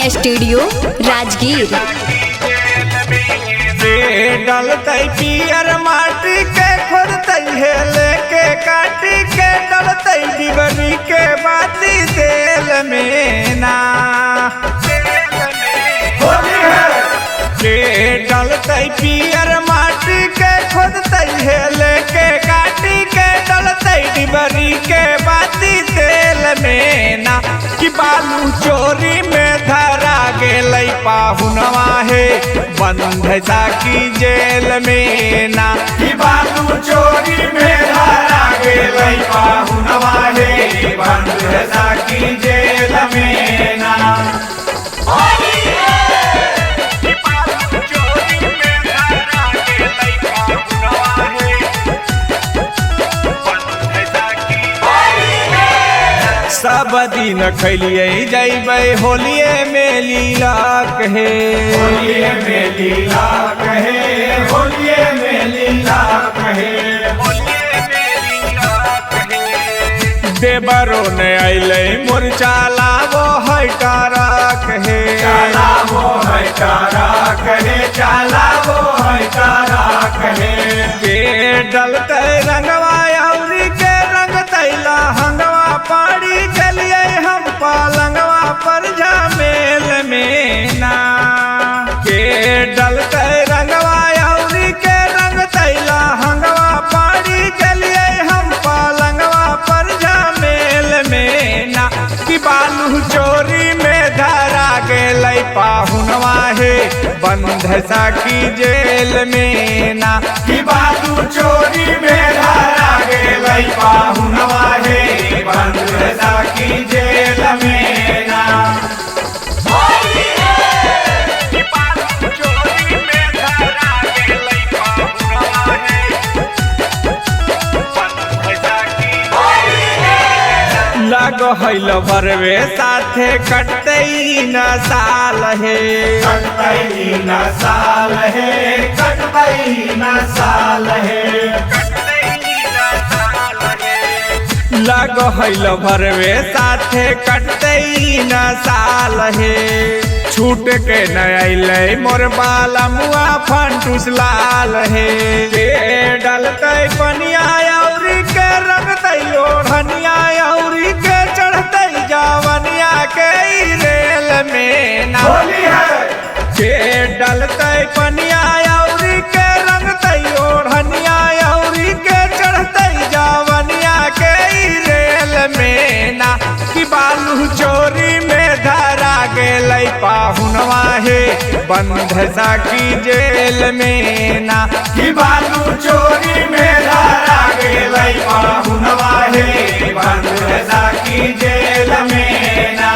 Recording studio Rajgir. डलते पियर माटी के खोदते है लेके काटी के डलते डिबरी के बाती तेल में ना डलते पियर माटी के खोदते है लेके काटी के डलते डिबरी के बाती तेल में ना कि बालू चोरी में धरा गेलै पाहुनवा है बंद की जेल में ना कि बालू चोरी में धरा गेलै पाहुनवा है बंद की जेल में ना सब दिन खैलिए जैबै होलिये में लीला कहे होलिये में लीला कहे होलिये में लीला कहे देवरो ने अइलै मुरचा लाबो है तारा कहे चालाबो है तारा कहे चालाबो है तारा कहे के डलते रंगवा औरी के रंग तैला हंगवा पाड़ी चलिए हम पालंगवा पर झमेल में ना के डलते रंगवा औरी के रंग तैला हंगवा पाड़ी चलिए हम पालंगवा पर झमेल में ना कि बालू चोरी में धरा गेलै पाहुनवा है बंद की जेल में ना कि बालू चोरी में धरा गेलै पाहुनवा है बंद की जेल में ना लगो है भरवे साथे कटते न साल है कटते न साल है कटते न साल है लगो है भरवे साथे कटते न साल है छूट के न अइलै मोर बाला मुआ फंटूस लाल है डलते पनिया औरी के रंगते ओढ़निया औरी के चढ़ते जावनिया के रेल में ना के डलते पनिया औरी के रंगते ओढ़निया औरी के चढ़ते जावनिया के रेल में ना कि बालू चोरी में धरा गेलै पाहुनवा है बंद की जेल में ना कि बालू चोरी में धरा गेलै पाहुनवा है बंद की जेल में ना।